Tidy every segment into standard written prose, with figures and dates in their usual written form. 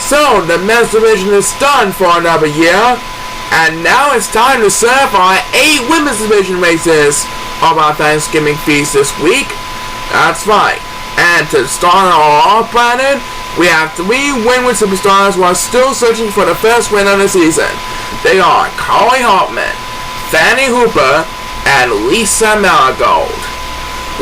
So, the men's division is done for another year, and now it's time to serve our 8 women's division races of our Thanksgiving feast this week. That's right. And to start our off, Brandon, we have 3 Winwood superstars who are still searching for the first win of the season. They are Carly Hartman, Fanny Hooper, and Lisa Marigold.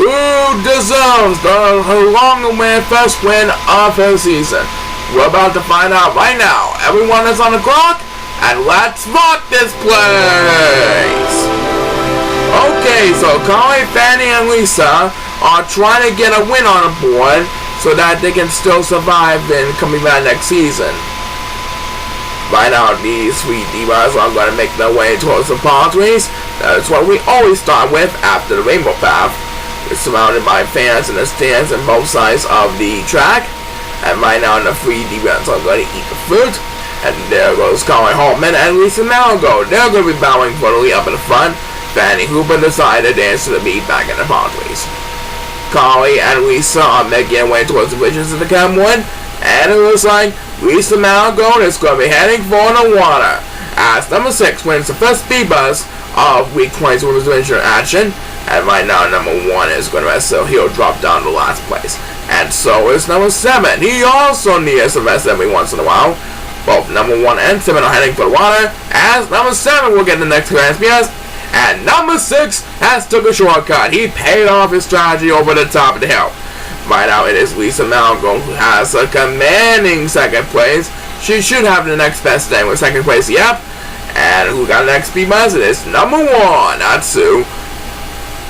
Who deserves the long-awaited first win of her season? We're about to find out right now. Everyone is on the clock, and let's rock this place! Okay, so Carly, Fanny, and Lisa are trying to get a win on the board so that they can still survive in coming back next season. Right now, these 3 divas are going to make their way towards the pathways. That's what we always start with after the rainbow path. We're surrounded by fans in the stands on both sides of the track. And right now, the 3 divas are going to eat the fruit. And there goes Carly Hartman and Lisa Marigold. They're going to be bowing for the lead up in the front. Fanny Hooper decided to dance to the beat back in the pathways. Carly and Lisa are making their way towards the bridges of the Camwood, and it looks like Lisa Marigold is going to be heading for the water, as number 6 wins the first speed bus of Week 20's Women's Division action, and right now number 1 is going to rest, so he'll drop down to last place, and so is number 7. He also needs to rest every once in a while. Both number 1 and 7 are heading for the water, as number 7 will get the next grand SPS. And number 6 has took a shortcut. He paid off his strategy over the top of the hill. Right now it is Lisa Marigold who has a commanding second place. She should have the next best thing with second place, yep. And who got the next speed bus? It is number 1, Natsu.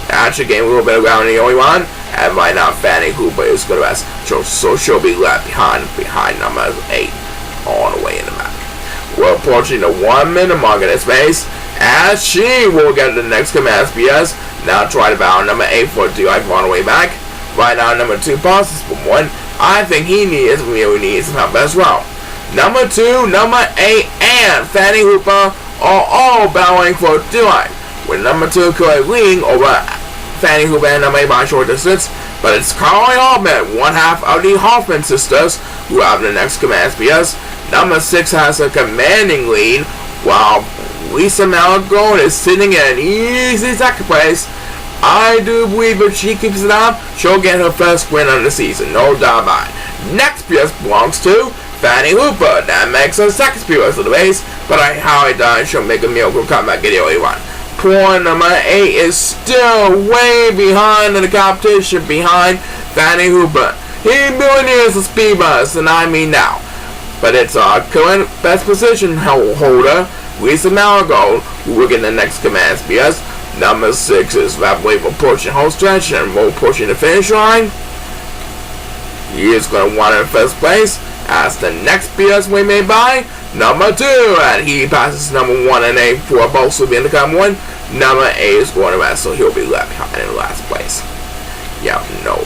Actually gained a little bit of ground in the only one. And right now Fanny Hooper is going to rest. So she'll be left behind number 8. All the way in the back. We're approaching the 1 minute mark in this race, as she will get the next command SPS. Now try to battle number 8 for D-Life on the way back. Right now number 2 passes for 1. I think he really needs some help as well. Number 2, number 8, and Fanny Hooper are all battling for D-Life, with number 2 currently leading over Fanny Hooper and number 8 by a short distance. But it's Carly Hartman, one half of the Hoffman sisters, who have the next command SPS. Number 6 has a commanding lead, while Lisa Marigold is sitting in an easy second place. I do believe if she keeps it up, she'll get her first win of the season, no doubt about it. Next PS belongs to Fanny Hooper. That makes her second PS of the race, but I highly doubt she'll make a miracle comeback in the early one. Poor number 8 is still way behind in the competition behind Fanny Hooper. He really needs a speed bus, and I mean now. But it's our current best position holder, Lisa Marigold, who will get the next command SPS. Number 6 is rapidly approaching home stretch and will pushing the finish line. He is going to want in first place, as the next PS we may buy, number 2, and he passes number 1 and 8 for both will be in the come 1. Number 8 is going to rest, so he'll be left behind in last place. Yeah, no.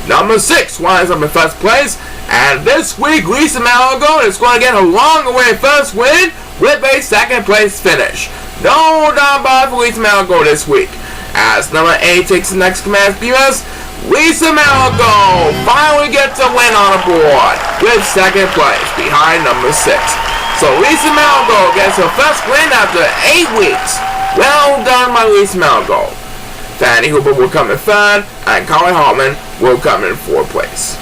Number 6 winds up in first place, and this week Lisa Marigold is going to get her long-awaited first win with a second place finish. No doubt about it for Lisa Marigold this week. As number 8 takes the next command PS, Lisa Marigold finally gets a win on the board with second place behind number 6. So Lisa Marigold gets her first win after 8 weeks. Well done by Lisa Marigold. Fanny Hooper will come in 3rd, and Carly Hartman will come in 4th place.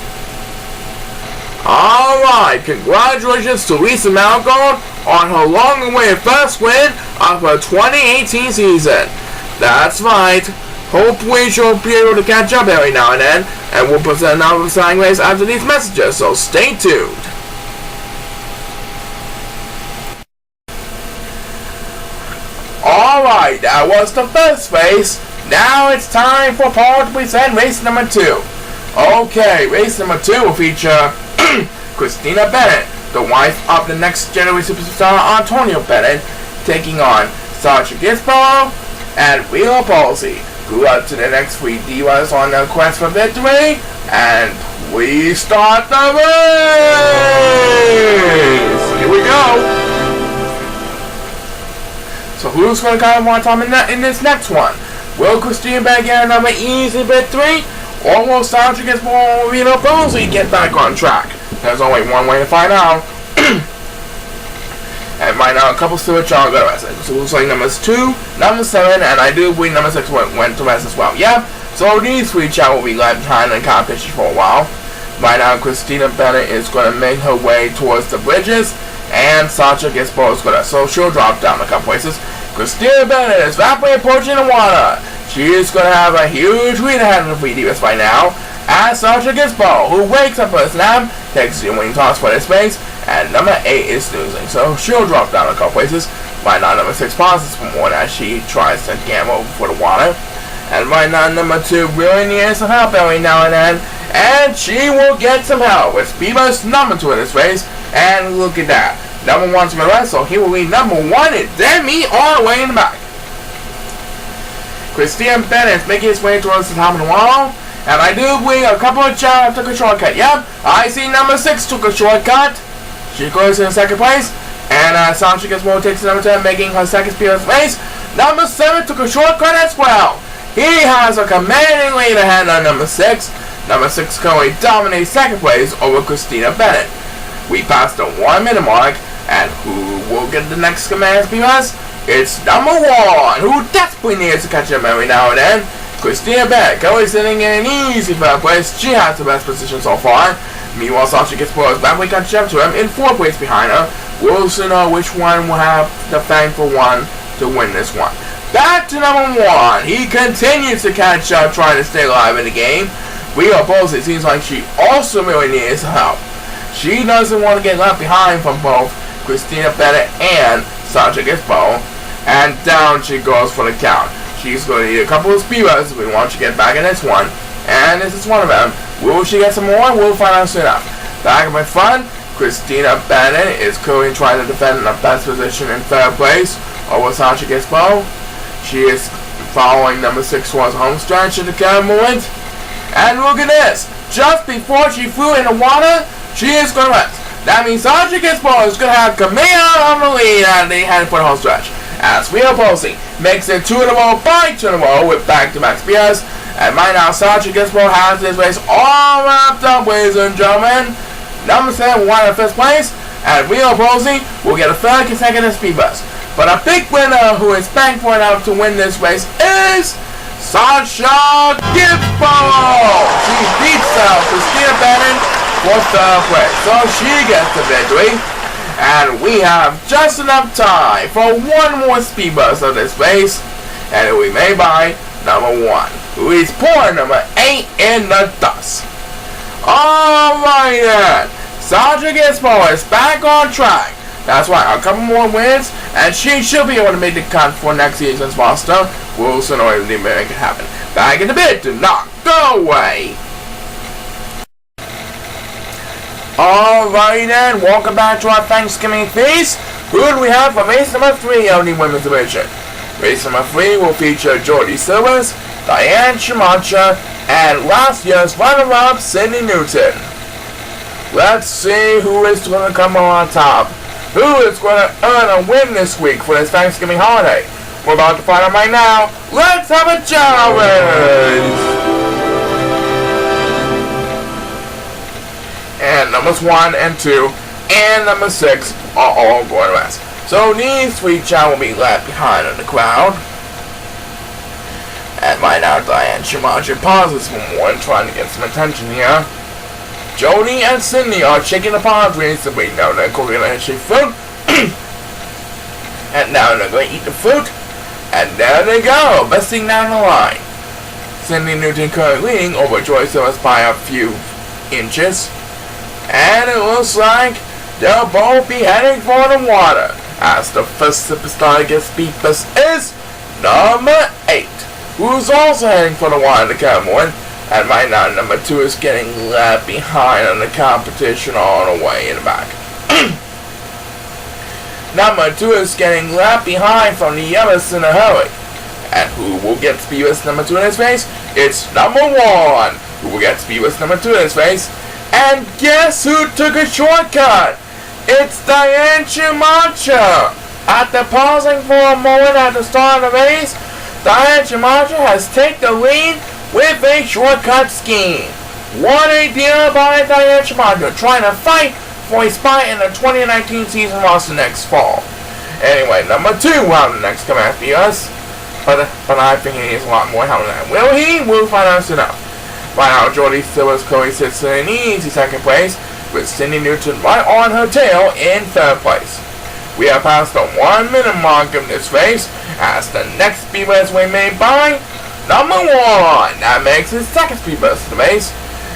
Alright, congratulations to Lisa Marigold on her long-awaited first win of her 2018 season. That's right. Hopefully she'll be able to catch up every now and then, and we'll present another sign race after these messages, so stay tuned. Alright, that was the first race. Now it's time for Paul to present race number 2. Okay, race number 2 will feature Christina Bennett, the wife of the next generation superstar Antonio Bennett, taking on Sasha and Real Palsy, who up to the next 3 divas on their quest for victory. And we start the race! Here we go! So who's going to come on top in this next one? Will Christina Bennett get another easy victory? Or will Sasha get more Real Palsy get back on track? There's only one way to find out. And right now, a couple switch on go rest. So it looks like numbers 2, number 7, and I do believe number 6 went to rest as well. Yep. So these 3 Chao will be left behind in the competition for a while. Right now, Christina Bennett is going to make her way towards the bridges, and Sasha gets both good. So she'll drop down a couple places. Christina Bennett is rapidly approaching the water. She is going to have a huge lead ahead of the 3 divas right now. As Sasha gets Bo, who wakes up for a snap, takes the wing toss for his face, and number 8 is snoozing, so she'll drop down a couple places. Right now, number 6 pauses for more as she tries to gamble for the water. And right now, number 2 really needs some help every now and then, and she will get some help with Beaver's number 2 in his face. And look at that, number 1's for the rest, so he will be number 1 and Demi all the way in the back. Christina Bennett is making his way towards the top of the wall. And I do believe a couple of Chao took a shortcut. Yep, I see number 6 took a shortcut. She goes in second place. And Sasha gets more takes number 10, making her second speed of race. Number 7 took a shortcut as well. He has a commanding lead ahead on number 6. Number 6 currently dominates second place over Christina Bennett. We passed the 1 minute mark. And who will get the next command speed us? It's number 1, who desperately needs to catch up every now and then. Christina Bennett, currently sitting in an easy third place. She has the best position so far. Meanwhile, Sasha gets Bo's badly catch up to him in 4th place behind her. We'll soon know which one will have the thankful one to win this one. Back to number 1. He continues to catch up, trying to stay alive in the game. Rhea Bowles, it seems like she also really needs help. She doesn't want to get left behind from both Christina Bennett and Sasha gets Bo. And down she goes for the count. She's going to need a couple of speed runs if we want to get back in this one. And this is one of them. Will she get some more? We'll find out soon enough. Back in my front, Christina Bennett is currently trying to defend the best position in 3rd place over Sasha gets Bo. She is following number 6 towards home stretch at the current moment. And look at this. Just before she flew in the water, she is going to rest. That means Sasha gets Bo is going to have command on the lead and they head for the home stretch. As Rhea Posey makes it 2 in a row by 2 in a row with back-to-back spears. And right now, Sasha gets Bo has this race all wrapped up, ladies and gentlemen. Number 7 won in 5th place, and Rhea Posey will get a 3rd consecutive speed bus. But a big winner who is banked for enough to win this race is Sasha Gibbo. She beats Christina Bennett for 3rd place, so she gets the victory. And we have just enough time for one more speed bus of this race, and it will be made by number 1, who is poor number 8 in the dust. Alright then, Sasha gets Bo is back on track. That's right, a couple more wins, and she should be able to make the cut for next season's roster. We'll soon make it happen. Back in a bit, do not go away. Alrighty then, welcome back to our Thanksgiving feast. Who do we have for race number 3 of the women's division? Race number 3 will feature Jordy, Diane, Schumacher, and last year's runner-up, Sydney Newton. Let's see who is going to come on top. Who is going to earn a win this week for this Thanksgiving holiday? We're about to find out right now. Let's have a challenge! And numbers 1 and 2 and number 6 are all going to rest. So these 3 Chao will be left behind in the crowd. And right now, Diane Schumacher pauses for more and trying to get some attention here. Jordy and Sydney are shaking the palm trees to wait now they're going to eat fruit. And now they're going to eat the fruit. And there they go, busting down the line. Sydney Newton currently leading over Joy Silvers by a few inches. And it looks like they'll both be heading for the water. As the first superstar gets beat is number 8, who's also heading for the water to come on. And right now, number 2 is getting left behind in the competition all the way in the back. Number 2 is getting left behind from the others in a hurry. And who will get speed with number 2 in his race? It's number 1, who will get speed with number 2 in his race. And guess who took a shortcut? It's Diane Schumacher. After pausing for a moment at the start of the race, Diane Schumacher has taken the lead with a shortcut scheme. What a deal by Diane Schumacher, trying to fight for a spot in the 2019 season roster next fall. Anyway, number 2 will have the next command be us. But I think he needs a lot more help than that. Will he? We'll find out soon enough. Right now, Jordy still has Chloe sits in an easy second place, with Cindy Newton right on her tail in 3rd place. We have passed the 1 minute mark of this race, as the next speed race we made by number 1. That makes his 2nd speed race of the race.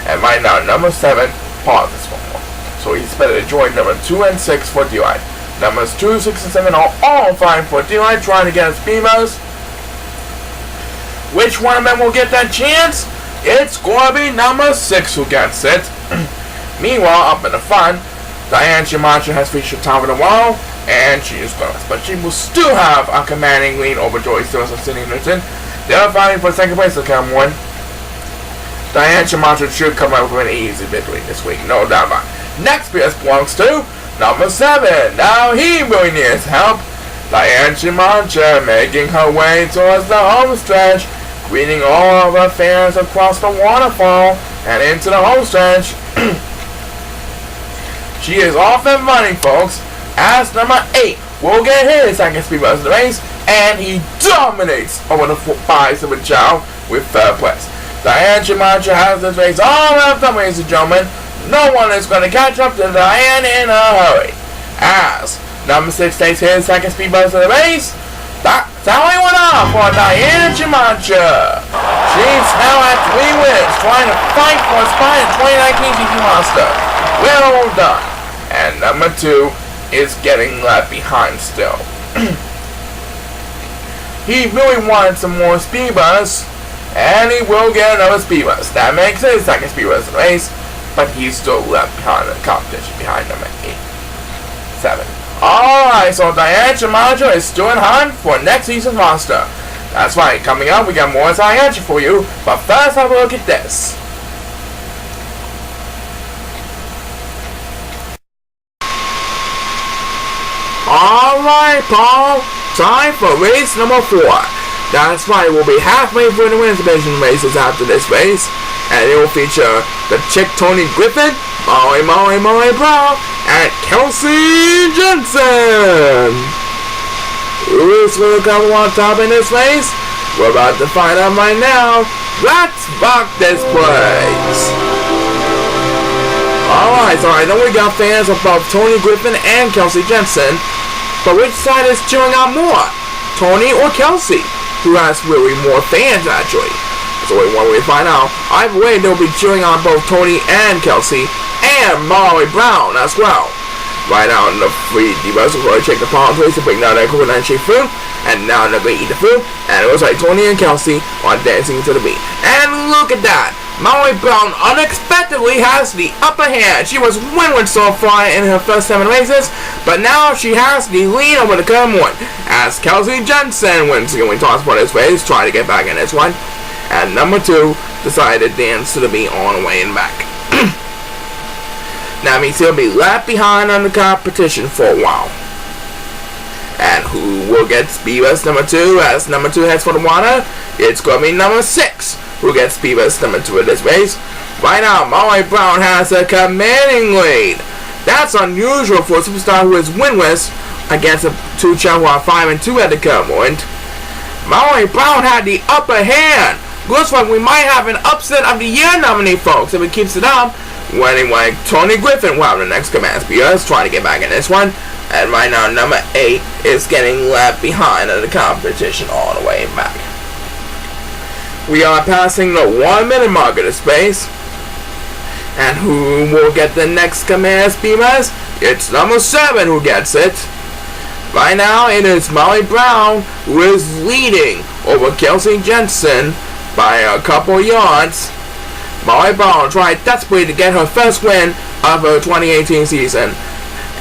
And right now, number 7 paused this one more. So he's better to join number 2 and 6 for DI. Numbers 2, 6, and 7 are all fine for DI, trying to get a speed race. Which one of them will get that chance? It's going to be number 6 who gets it. Meanwhile, up in the front, Diane Schumacher has reached the top of the wall, and she is close. But she will still have a commanding lead over Jordy Stewart and Cindy Newton. They're fighting for 2nd place to come one. Diane Schumacher should come up with an easy victory this week, no doubt about it. Next place belongs to number 7. Now he really needs help. Diane Schumacher making her way towards the home stretch, greeting all of her fans across the waterfall and into the home stretch. She is off and running, folks, as number 8 will get his 2nd speed race of the race, and he dominates over the 5 of Chao with 3rd place. Diane Schumacher has this race all wrapped up, ladies and gentlemen. No one is going to catch up to Diane in a hurry, as number 6 takes his 2nd speed race of the race. That's how it went off for Diane Schumacher. She's now at 3 wins, trying to fight for a spot in 2019 season roster. Well done. And number 2 is getting left behind still. He really wanted some more speed bus, and he will get another speed bus. That makes his 2nd speed bus in the race, but he's still left behind in the competition, behind number 8, 7. Alright, so Diane Schumacher is still in hunt for next season's roster. That's right, coming up we got more Diane for you, but first have a look at this. Alright, Paul, time for race number 4. That's right, we'll be halfway through the women's division races after this race, and it will feature the chick Tony Griffith, Molly Brown, and Kelsey Jensen. Who's going to come on top in this race? We're about to find out right now. Let's rock this place. Alright, so I know we got fans of both Tony Griffin and Kelsey Jensen, but which side is cheering out more? Tony or Kelsey? Who has really more fans, actually? So when we find out, either way they'll be cheering on both Tony and Kelsey, and Molly Brown as well. Right now in the free divas will check the palm place to bring down their coconut shaped food, and now they're going to eat the food, and it looks like Tony and Kelsey are dancing to the beat. And look at that! Molly Brown unexpectedly has the upper hand. She was winless so far in her first 7 races, but now she has the lead over the current one, as Kelsey Jensen wins the only toss for this race, trying to get back in this one. And number 2 decided to dance to the beat on the way and back. That means he'll be left behind on the competition for a while. And who will get speed race number 2 as number 2 heads for the water? It's going to be number 6 who gets speed race number 2 in this race. Right now, Molly Brown has a commanding lead. That's unusual for a superstar who is winless against the 2 Chao who are 5 and 2 at the current moment. Molly Brown had the upper hand. Looks like we might have an upset of the year nominee, folks, if it keeps it up. Well, anyway, Tony Griffin will have the next command speeders, trying to get back in this one. And right now, number 8 is getting left behind in the competition all the way back. We are passing the 1 minute mark of the space. And who will get the next command speeders? It's number 7 who gets it. Right now, it is Molly Brown who is leading over Kelsey Jensen by a couple yards. Molly Brown tried desperately to get her first win of her 2018 season.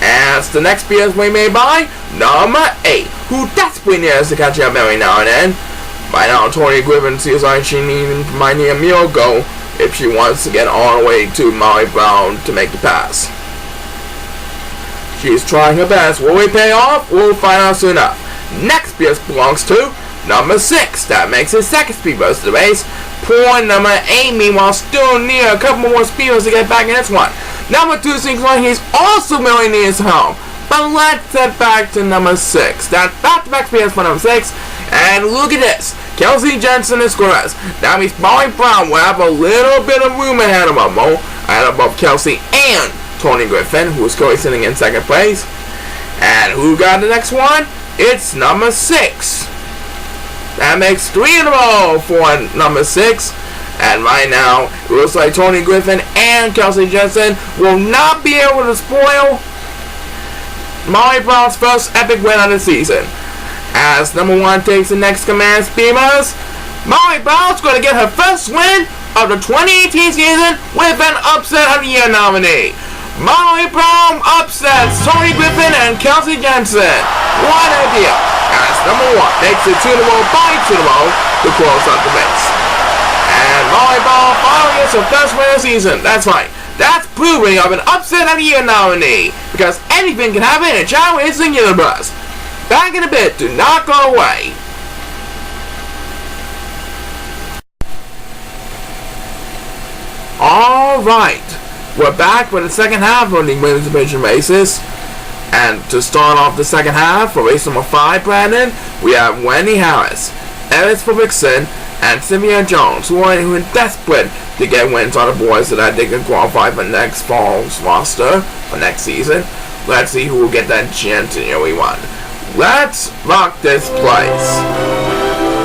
As the next speeders we made by number 8, who desperately needs to catch up every now and then. By now, Tony Griffin seems like she might need a miracle if she wants to get all the way to Molly Brown to make the pass. She's trying her best. Will we pay off? We'll find out soon enough. Next speeders belongs to number 6. That makes his second speed boost to the race. Poor number 8, meanwhile, still near a couple more speed boosts to get back in this one. Number 2 sinks one, he's also really near his home. But let's head back to number 6. That's back-to-back speed for number 6. And look at this. Kelsey, Jensen, and Griffith. That means Pauline Brown will have a little bit of room ahead of them, ahead of both Kelsey and Tony Griffin, who is currently sitting in second place. And who got the next one? It's number 6. That makes 3 in a row for number 6. And right now, it looks like Tony Griffin and Kelsey Jensen will not be able to spoil Molly Brown's first epic win of the season. As number 1 takes the next command speeders, Molly Brown's going to get her first win of the 2018 season with an upset of the year nominee. Molly Brown upsets Tony Griffin and Kelsey Jensen. What a deal. As number 1 makes it 2 in a row, by 2 in a row to close out the race. And Molly Brown finally gets her first win of the season. That's right. That's proving of an upset of the year nominee. Because anything can happen and Chao is the universe. Back in a bit, do not go away. Alright, we're back for the second half of the women's division races. And to start off the second half for race number 5, Brandon, we have Wendy Harris, Eris Fredrickson, and Sevilla Jones, who are desperate to get wins on the board so that they can qualify for next fall's roster for next season. Let's see who will get that chance in early one. Let's rock this place.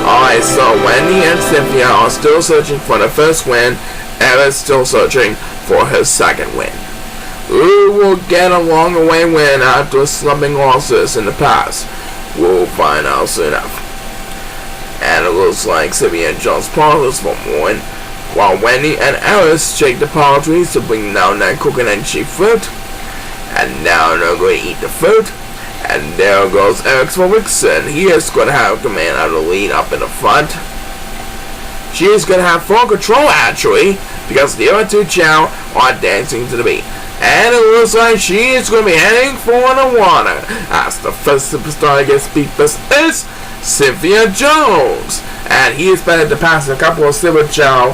Alright, so Wendy and Cynthia are still searching for the first win. Eris still searching for her second win. Who will get a long away win after slumping losses in the past? We'll find out soon enough. And it looks like Sevilla Jones pauses for more, while Wendy and Eris shake the palm trees to bring down that coconut cheap fruit. And now they're going to eat the fruit. And there goes Eris Fredrickson. He is going to have command of the lead up in the front. She is going to have full control actually, because the other 2 Chao are dancing to the beat. And it looks like she is going to be heading for the water. As the first superstar to get speed boost is Sevilla Jones. And he is better to pass a couple of silver Chao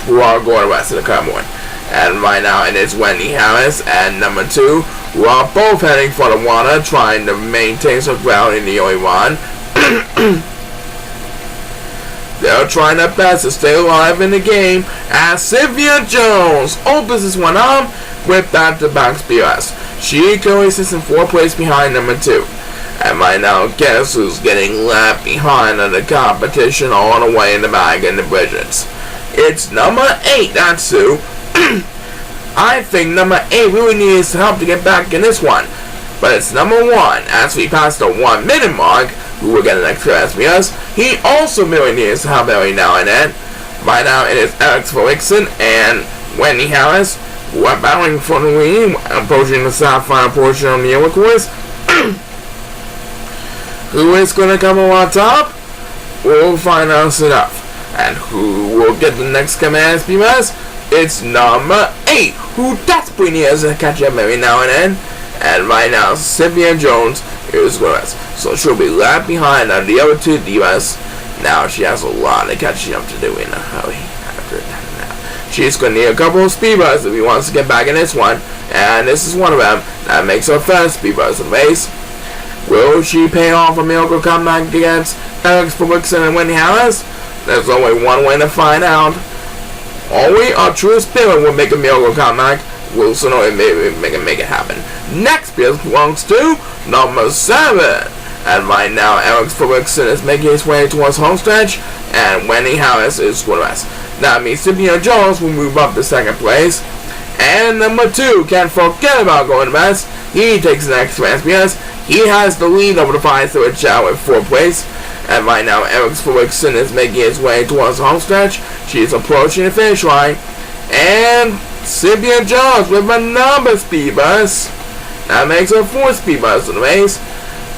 who are going the rest of the convoy. And right now it is Wendy Harris and number 2 who are both heading for the water, trying to maintain some ground in the early run. They're trying their best to stay alive in the game as Sevilla Jones opens this one up with back-to-back spears. She currently sits in 4th place behind number 2. And right now, guess who's getting left behind in the competition all the way in the back in the Bridgets? It's number 8, that's who. I think number 8 really needs help to get back in this one. But it's number 1, as we pass the 1 minute mark, who will get an extra SPS. He also really needs help every now and then. Right now it is Eris Fredrickson and Wendy Harris who are battling for the lead, approaching the south-final portion of the yellow course. Who is going to come on top? We'll find out soon enough. And who will get the next command speeders? It's number 8, who desperately needs to catch up every now and then. And right now, Sevilla Jones is with us. So she'll be left behind on the other 2 divas. Now she has a lot of catching up to do in a hurry after that. She's going to need a couple of speeders if he wants to get back in this one. And this is one of them. That makes her first speeders in the race. Will she pay off a miracle comeback against Eris Fredrickson and Wendy Harris? There's only one way to find out. Only a true spirit will make a miracle comeback. We'll soon make it happen. Next belongs to number 7. And right now, Eris Fredrickson is making his way towards home stretch, and Wendy Harris is with us. That means Sevilla Jones will move up to 2nd place. And number 2, can't forget about going to best. He takes the next chance because he has the lead over the 5-3 Chao in 4th place. And right now, Eris Fredrickson is making his way towards home stretch. She is approaching the finish line. And Sevilla Jones with a number speed bus. That makes her 4th speed bus in the race.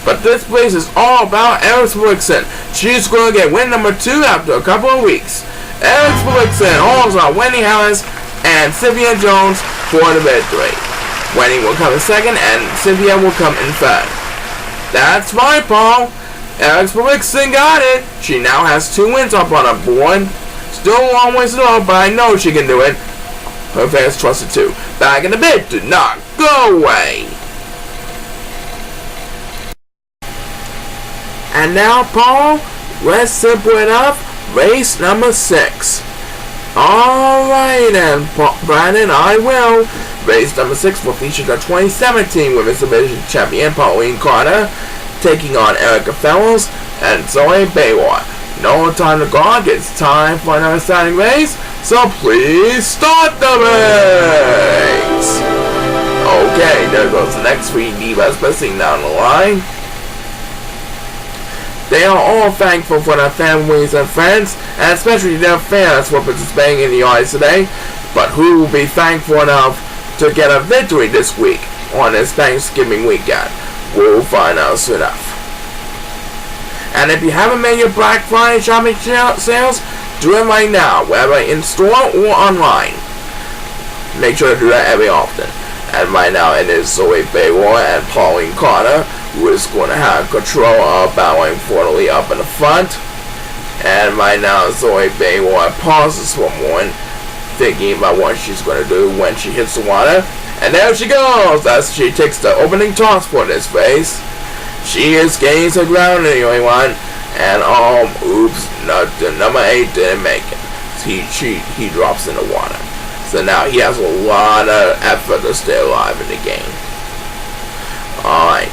But this race is all about Eris Fredrickson. She's going to get win number 2 after a couple of weeks. Eris Fredrickson holds on Wendy Harris and Sevilla Jones for the victory. Wendy will come in 2nd and Sevilla will come in 3rd. That's right, Paul. Alex Felixson got it. She now has 2 wins up on her board. Still a long ways to go, but I know she can do it. Her fans trust it too. Back in a bit, do not go away. And now, Paul, let's simple enough. Race number 6. Alright then, Brandon, I will. Race number 6 will feature the 2017 Women's Division Champion Pauline Carter taking on Erica Fellows and Zoe Baywar. No time to gog, it's time for another exciting race, so please start the race! Okay, there goes the next 3 divas pressing down the line. They are all thankful for their families and friends, and especially their fans for participating in the audience today. But who will be thankful enough to get a victory this week on this Thanksgiving weekend? We'll find out soon enough. And if you haven't made your Black Friday shopping sales, do it right now, whether in store or online. Make sure to do that every often. And right now it is Zoe Baywar and Pauline Carter who is going to have control of battling for the lead up in the front. And right now Zoe Baywar pauses for a moment, thinking about what she's going to do when she hits the water. And there she goes as she takes the opening toss for this race. She is gaining some ground anyway, and oops, the number 8 didn't make it. He drops in the water. So now he has a lot of effort to stay alive in the game. Alright.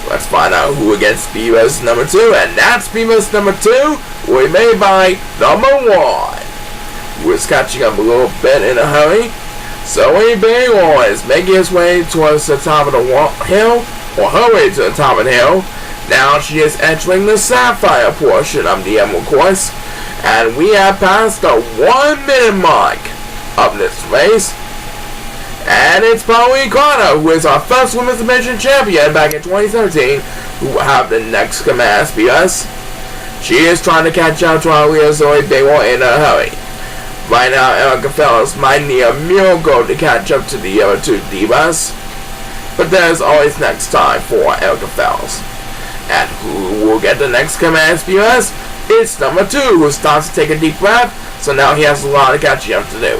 Let's find out who against divas number 2, and that's divas number 2 will be made by number 1, who is catching up a little bit in a hurry. Zoe Baywar is making his way towards the top of the hill, or her way to the top of the hill. Now she is entering the sapphire portion of the emerald course, and we have passed the 1 minute mark of this race. And it's Pauline Carter, who is our first Women's Division Champion back in 2017, who will have the next command be us. She is trying to catch up to our leader Zoe Baywar in a hurry. Right now, Erica Fellows might need a miracle to catch up to the other 2 divas, but there's always next time for Erica Fellows. And who will get the next command be us? It's number 2, who stops to take a deep breath, so now he has a lot of catching up to do.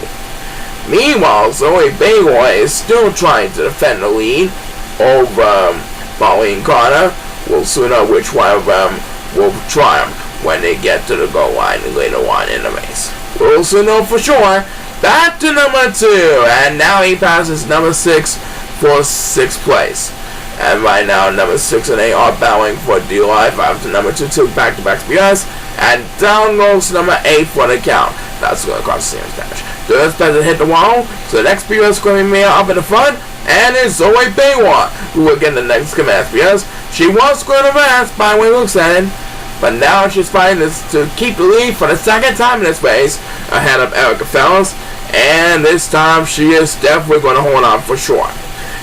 Meanwhile, Zoe Baywar is still trying to defend the lead over Pauline Carter. We'll soon know which one of them will triumph when they get to the goal line later on in the race. We'll soon know for sure. Back to number 2, and now he passes number 6 for 6th place. And right now, number 6 and 8 are battling for dear life after number 2 took back-to-back BS, and down goes number 8 for the count. That's going to cost the same damage. Does better hit the wall, so the next BS is going to be made up in the front, and it's Zoe Baywar who will get the next command BS. She was going to rest by the way it looks at it, but now she's fighting to keep the lead for the 2nd time in this race ahead of Erica Fellows, and this time she is definitely going to hold on for sure.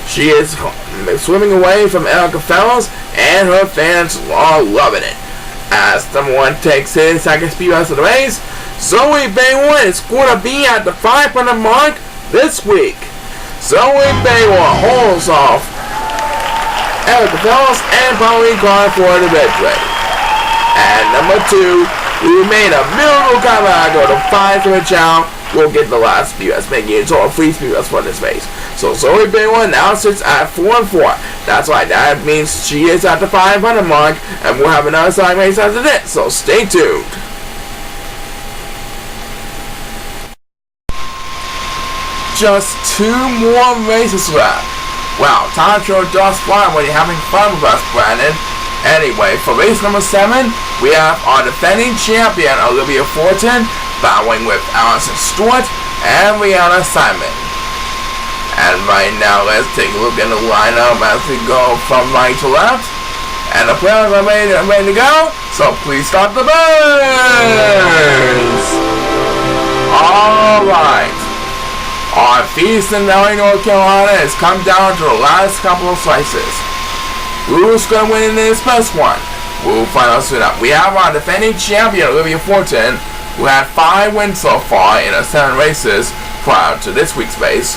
She is swimming away from Erica Fellows, and her fans are loving it. As number 1 takes his 2nd speed rest of the race, Zoe Baywar is going to be at the 500 mark this week. Zoe Baywar holds off Erica Fellows and Pauline Carter for the victory. And number 2, who made a miracle comeback to 5 to Chao, will get the last speed rest, making it a total of 3 speed rests for this race. So Zoe Baywar now sits at 4-4. That's right, that means she is at the 500 mark, and we'll have another side race after this, so stay tuned. Just 2 more races left. Wow, time to just fly when you're having fun with us, Brandon. Anyway, for race number 7, we have our defending champion, Olivia Fortin, battling with Allison Stewart and Rihanna Simon. And right now, let's take a look at the lineup as we go from right to left. And the players are ready to go, so please start the burns! Alright. Our feast in Raleigh, North Carolina has come down to the last couple of slices. Who's going to win in this first one? We'll find out soon enough. We have our defending champion, Olivia Fortin, who had 5 wins so far in her 7 races prior to this week's race.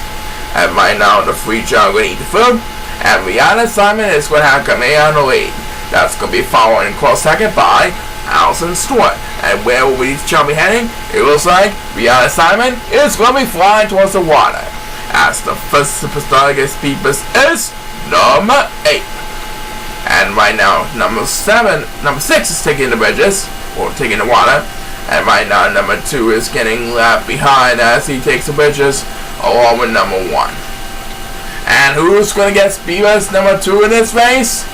And right now, the free child going to eat the food. And Rihanna Simon is going to have Kamea on the lead. That's going to be followed in close second by Allison Stewart. And where will these Chao be heading? It looks like Rihanna Simon is going to be flying towards the water. As the first superstar against Divas is number 8. And right now, number 6 is taking the bridges, or taking the water. And right now, number 2 is getting left behind as he takes the bridges, along with number 1. And who's going to get Divas number 2 in this race?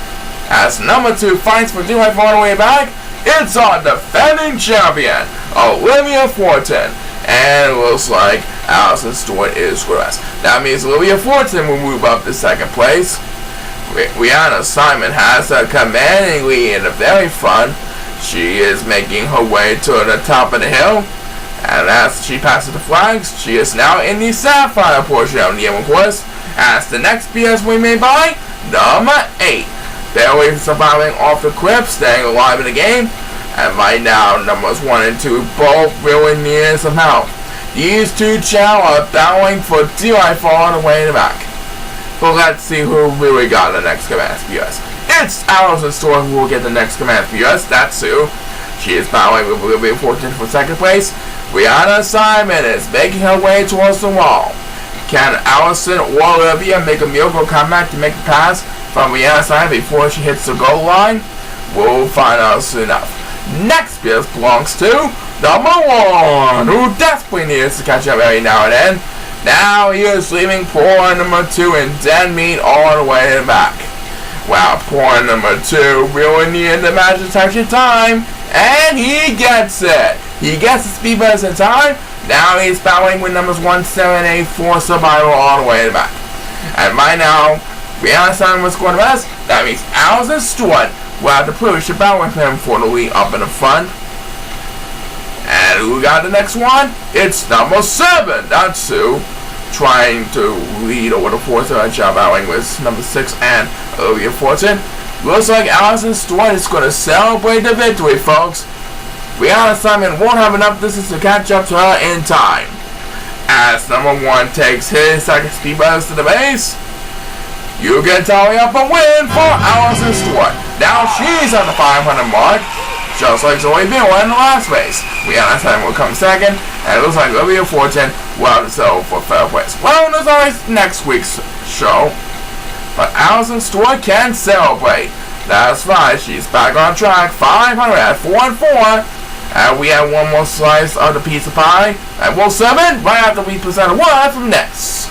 As number 2 fights for Dubai all the way back, it's our defending champion, Olivia Fortin. And it looks like Allison Stewart is with us. That means Olivia Fortin will move up to second place. Rihanna Simon has a commanding lead in the very front. She is making her way to the top of the hill. And as she passes the flags, she is now in the sapphire portion of the game, of course. As the next BS we made by number 8. Barely surviving off the cliff, staying alive in the game. And right now, numbers 1 and 2 both really need some help. These two Chao are battling for DI all the way in the back. But let's see who really got the next command BS. It's Allison Stewart who will get the next command BS. That's who. She is battling with Olivia Fortin for second place. Rihanna Simon is making her way towards the wall. Can Allison or Olivia make a miracle comeback to make the pass from Rihanna Simon before she hits the goal line? We'll find out soon enough. Next BS belongs to number 1, who desperately needs to catch up every now and then. Now he is leaving poor number 2 and dead meat all the way in the back. Wow, poor number 2 really needed the match detection time, and he gets it. He gets the speed bus in time. Now he's battling with numbers 1, 7, 8, 4 survival all the way in the back. And right now, Rihanna Simon was going to best. That means Allison Stewart will have to push to battle with him for the lead up in the front. And who got the next one? It's number 7. That's who. Trying to lead over the 4th job battling with number 6 and Olivia Fortin. Looks like Allison Stewart is going to celebrate the victory, folks. Rihanna Simon won't have enough distance to catch up to her in time. As number 1 takes his second speed bus to the base, you can tally up a win for Allison Stewart. Now she's at the 500 mark, just like Zoe Villa in the last race. Rihanna Simon will come second, and it looks like Olivia Fortin will have to settle for third place. Well, there's always next week's show, but Allison Stewart can celebrate. That's right, she's back on track, 500 at 4 and 4. And we have one more slice of the pizza pie. And we'll serve it right after we present a word from Ness.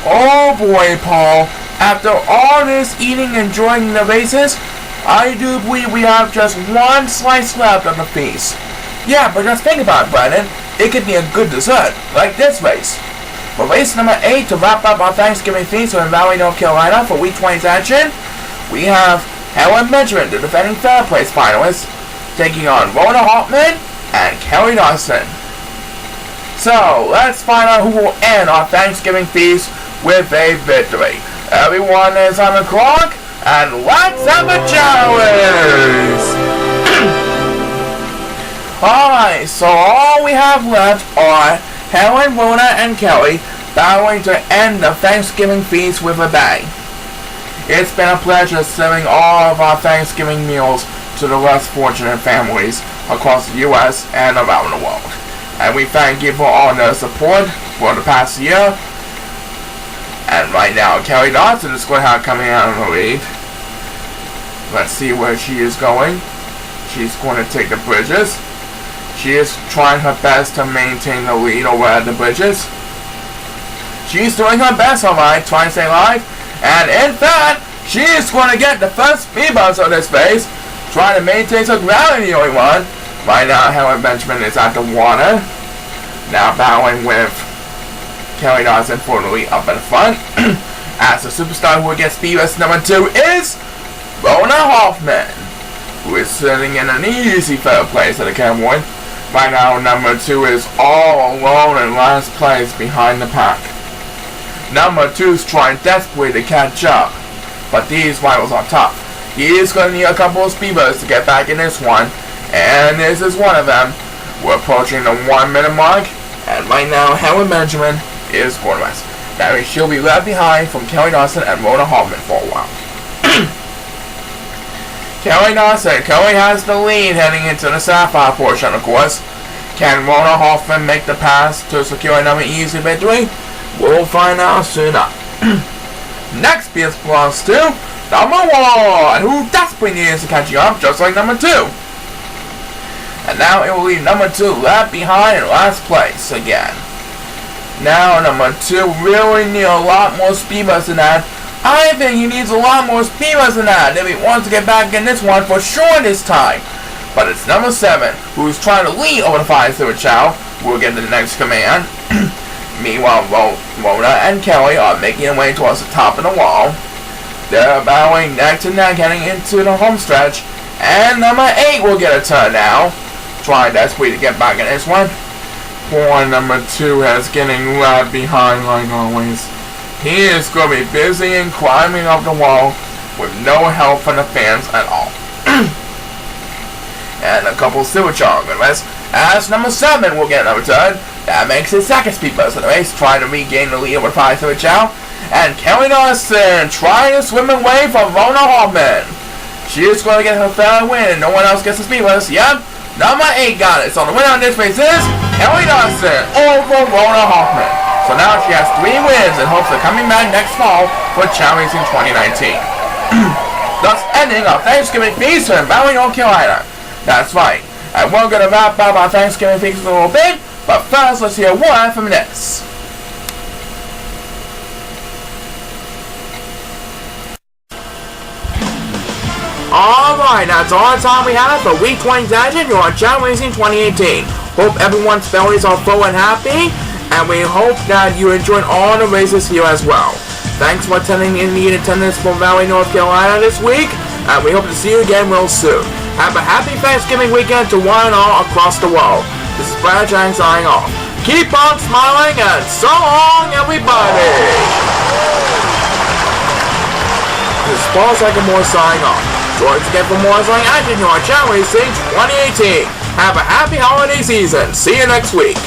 Oh boy, Paul. After all this eating and enjoying the races, I do believe we have just one slice left of the feast. Yeah, but just think about it, Brennan. It could be a good dessert, like this race. For race number 8, to wrap up our Thanksgiving feast in Raleigh, North Carolina for Week 20's action, we have Helen, the defending third place finalist, taking on Rhoda Hoffman and Kelly Dawson. So, let's find out who will end our Thanksgiving feast with a victory. Everyone is on the clock, and let's have a challenge! Alright, so all we have left are Helen, Rhoda, and Kelly battling to end the Thanksgiving feast with a bang. It's been a pleasure serving all of our Thanksgiving meals to the less fortunate families across the U.S. and around the world. And we thank you for all the support for the past year. And right now, Kelly Dawson is going to have coming out of the lead. Let's see where she is going. She's going to take the bridges. She is trying her best to maintain the lead over at the bridges. She's doing her best, alright, trying to stay alive. And in fact, she is going to get the first speed bumps on this race, trying to maintain some ground in the only one. Right now, Helen Benjamin is at the water. Now battling with Kelly Dawson for the lead up in the front. As the superstar who gets BS number 2 is Rhoda Hoffman, who is sitting in an easy third place at the Cowboy. Right now, number 2 is all alone in last place behind the pack. Number 2 is trying desperately to catch up, but these rivals are tough. He is going to need a couple of speedboats to get back in this one, and this is one of them. We're approaching the 1 minute mark, and right now Helen Benjamin is foremost. That means she'll be left behind from Kelly Dawson and Mona Hoffman for a while. Kelly Dawson currently has the lead heading into the Sapphire portion, of course. Can Mona Hoffman make the pass to secure another easy victory? We'll find out soon enough. Next PS Plus 2, number 1, who desperately needs to catch up, just like number 2. And now it will leave number 2 left behind in last place again. Now number 2 really need a lot more speed bumps than that. I think he needs a lot more speed bumps than that if he wants to get back in this one for sure this time. But it's number 7 who's trying to lead over the fight with Chao. We'll get to the next command. Meanwhile, Mona and Kelly are making their way towards the top of the wall. They're battling neck to neck heading into the home stretch. And number 8 will get a turn now. Trying desperately to get back in this one. Poor number 2 is getting left behind like always. He is going to be busy and climbing up the wall with no help from the fans at all. And a couple silver charm race. As number 7 will get another turn. That makes his second speed boost in the race, trying to regain the lead with 5 silver Chao. And Kelly Dawson trying to swim away from Mona Hoffman. She is going to get her fair win. No one else gets the speed boost. Yep. Number 8 got it. So the winner on this race is Kelly Dawson over Mona Hoffman. So now she has 3 wins and hopes of coming back next fall for Chao Racing 2019. Thus ending our Thanksgiving feast in Raleigh, North Carolina. That's right. And we're going to wrap up our Thanksgiving feast in a little bit. But first, let's hear a word from this. Alright, that's all the time we have for Week 20 Legend here on Chao Racing 2018. Hope everyone's families are full and happy, and we hope that you enjoyed all the races here as well. Thanks for attending in attendance from Raleigh, North Carolina this week, and we hope to see you again real soon. Have a happy Thanksgiving weekend to one and all across the world. This is Brad Chang signing off. Keep on smiling, and so long, everybody! This is Paul Sagamore signing off. Join us again for more wrestling action here on Chao Racing 2018. Have a happy holiday season. See you next week.